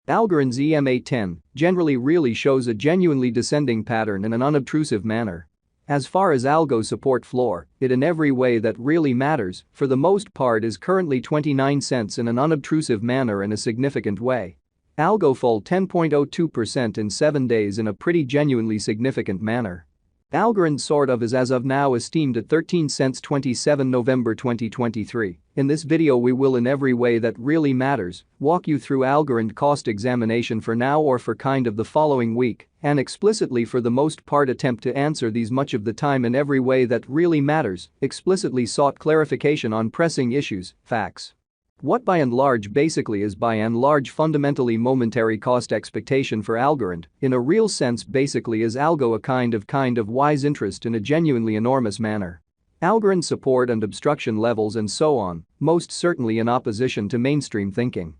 Algorand's EMA10 generally really shows a genuinely descending pattern in an unobtrusive manner. As far as Algo support floor, it in every way that really matters, for the most part is currently 29 cents in an unobtrusive manner in a significant way. Algo fall 10.02% in 7 days in a pretty genuinely significant manner. Algorand sort of is as of now esteemed at 13 cents 27 November 2023. In this video we will in every way that really matters walk you through Algorand cost examination for now or for kind of the following week and explicitly for the most part attempt to answer these much of the time in every way that really matters, explicitly sought clarification on pressing issues, facts. What by and large basically is by and large fundamentally momentary cost expectation for Algorand, in a real sense basically is Algo a kind of wise interest in a genuinely enormous manner. Algorand support and obstruction levels and so on, most certainly in opposition to mainstream thinking.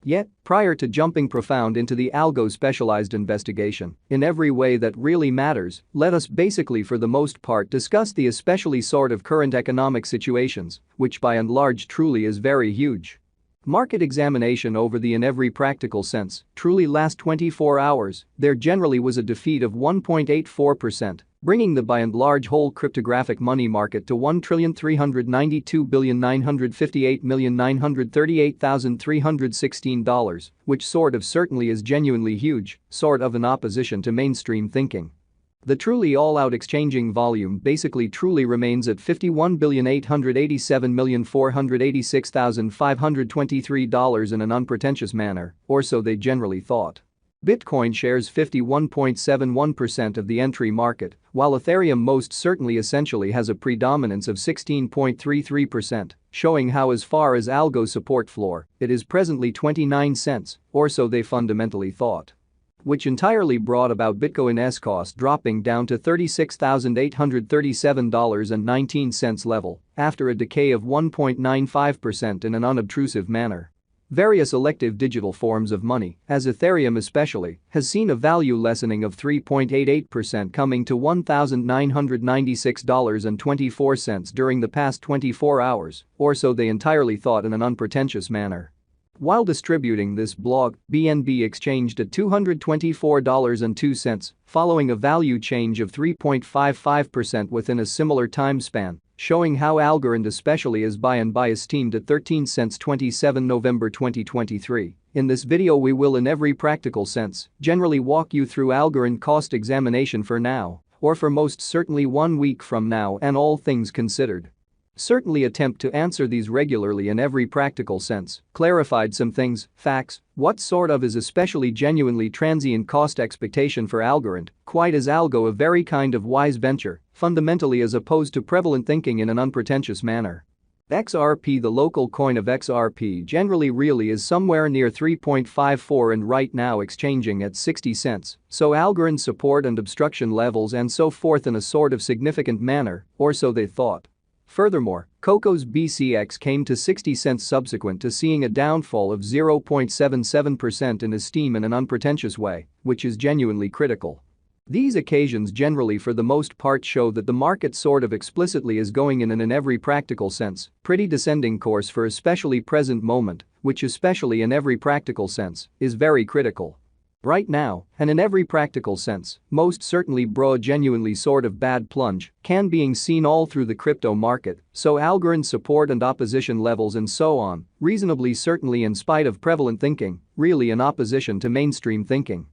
Yet, prior to jumping profound into the Algo specialized investigation, in every way that really matters, let us basically for the most part discuss the especially sort of current economic situations, which by and large truly is very huge. Market examination over the in every practical sense, truly last 24 hours, there generally was a defeat of 1.84%. Bringing the by and large whole cryptographic money market to $1,392,958,938,316, which sort of certainly is genuinely huge, sort of in opposition to mainstream thinking. The truly all-out exchanging volume basically truly remains at $51,887,486,523 in an unpretentious manner, or so they generally thought. Bitcoin shares 51.71% of the entry market, while Ethereum most certainly essentially has a predominance of 16.33%, showing how as far as Algo support floor, it is presently 29 cents, or so they fundamentally thought. Which entirely brought about Bitcoin's cost dropping down to $36,837.19 level after a decay of 1.95% in an unobtrusive manner. Various elective digital forms of money, as Ethereum especially, has seen a value lessening of 3.88% coming to $1,996.24 during the past 24 hours, or so they entirely thought in an unpretentious manner. While distributing this blog, BNB exchanged at $224.02, following a value change of 3.55% within a similar time span, showing how Algorand especially is by and by esteemed at 13 cents 27 November 2023. In this video we will in every practical sense generally walk you through Algorand cost examination for now, or for most certainly 1 week from now and all things considered. Certainly attempt to answer these regularly in every practical sense, clarified some things, facts, what sort of is especially genuinely transient cost expectation for Algorand, quite as Algo a very kind of wise venture, fundamentally as opposed to prevalent thinking in an unpretentious manner. XRP, the local coin of XRP generally really is somewhere near 3.54 and right now exchanging at 60 cents, so Algorand support and obstruction levels and so forth in a sort of significant manner, or so they thought. Furthermore, Coco's BCX came to 60 cents subsequent to seeing a downfall of 0.77% in esteem in an unpretentious way, which is genuinely critical. These occasions generally for the most part show that the market sort of explicitly is going in every practical sense, pretty descending course for especially present moment, which especially in every practical sense, is very critical. Right now, and in every practical sense, most certainly bro a genuinely sort of bad plunge can being seen all through the crypto market, so Algorand support and opposition levels and so on, reasonably certainly in spite of prevalent thinking, really in opposition to mainstream thinking.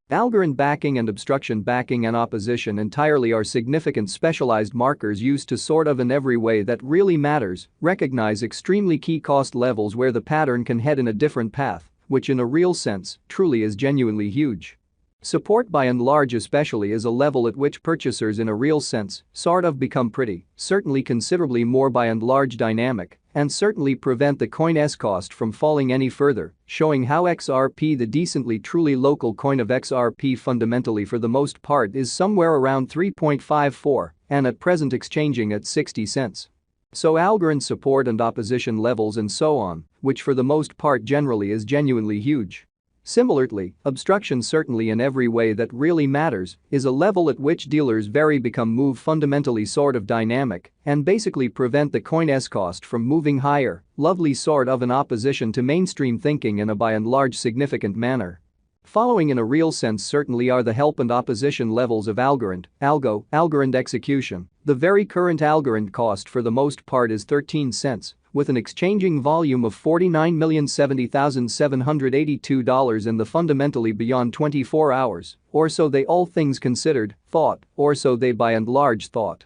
Algorand backing and obstruction backing and opposition entirely are significant specialized markers used to sort of in every way that really matters, recognize extremely key cost levels where the pattern can head in a different path, which in a real sense, truly is genuinely huge. Support by and large especially is a level at which purchasers in a real sense sort of become pretty, certainly considerably more by and large dynamic, and certainly prevent the coin's cost from falling any further, showing how XRP, the decently truly local coin of XRP, fundamentally for the most part is somewhere around 3.54 and at present exchanging at 60 cents. So Algorand support and opposition levels and so on, which for the most part generally is genuinely huge. Similarly, obstruction certainly in every way that really matters is a level at which dealers become move fundamentally sort of dynamic and basically prevent the coin's cost from moving higher, lovely sort of in opposition to mainstream thinking in a by and large significant manner. Following in a real sense certainly are the help and opposition levels of Algorand, Algo, Algorand execution. The very current Algorand cost for the most part is 13 cents, with an exchanging volume of $49,070,782 and the fundamentally beyond 24 hours, or so they all things considered, thought, or so they by and large thought.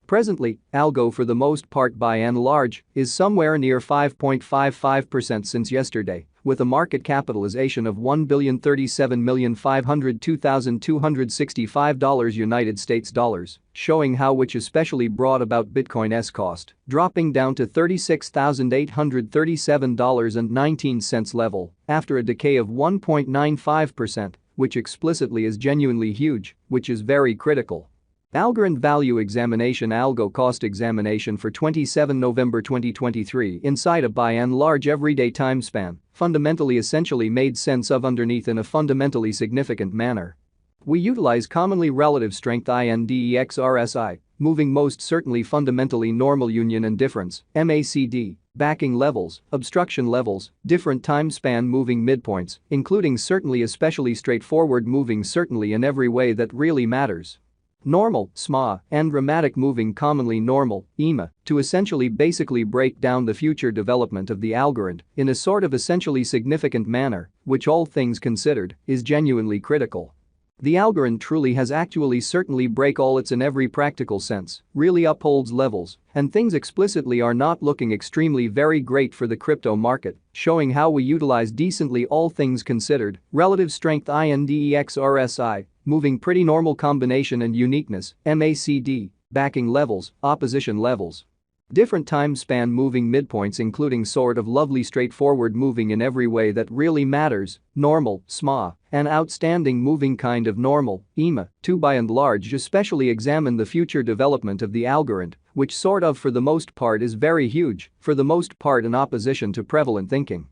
Presently, Algo for the most part by and large is somewhere near 5.55% since yesterday, with a market capitalization of $1,037,502,265 United States dollars, showing how which especially brought about Bitcoin's cost, dropping down to $36,837.19 level after a decay of 1.95%, which explicitly is genuinely huge, which is very critical. Algorand Value Examination Algo Cost Examination for 27 November 2023 inside a by and large everyday time span, fundamentally essentially made sense of underneath in a fundamentally significant manner. We utilize commonly relative strength index RSI, moving most certainly fundamentally normal union and difference, MACD, backing levels, obstruction levels, different time span moving midpoints, including certainly especially straightforward moving certainly in every way that really matters. Normal, SMA, and dramatic moving commonly normal, EMA, to essentially basically break down the future development of the Algorand in a sort of essentially significant manner, which all things considered is genuinely critical. The Algorand truly has actually certainly break all its in every practical sense, really upholds levels, and things explicitly are not looking extremely very great for the crypto market, showing how we utilize decently all things considered, relative strength index RSI, moving pretty normal combination and uniqueness, MACD, backing levels, opposition levels. Different time span moving midpoints including sort of lovely straightforward moving in every way that really matters, normal, SMA, and outstanding moving kind of normal, EMA, to by and large especially examine the future development of the Algorand, which sort of for the most part is very huge, for the most part in opposition to prevalent thinking.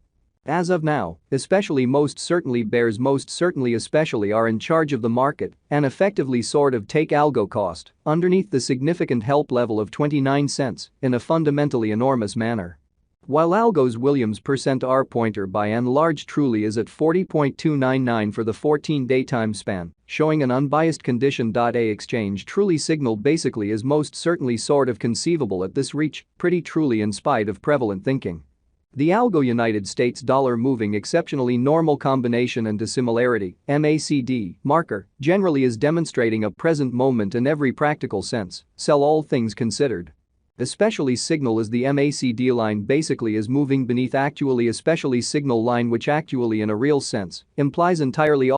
As of now, especially most certainly bears most certainly especially are in charge of the market and effectively sort of take algo cost underneath the significant help level of 29 cents in a fundamentally enormous manner. While Algo's Williams %R pointer by and large truly is at 40.299 for the 14-day time span, showing an unbiased condition. A exchange truly signal basically is most certainly sort of conceivable at this reach, pretty truly in spite of prevalent thinking. The Algo United States dollar moving exceptionally normal combination and dissimilarity (MACD) marker generally is demonstrating a present moment in every practical sense, sell all things considered. Especially signal is the MACD line basically is moving beneath actually especially signal line which actually in a real sense implies entirely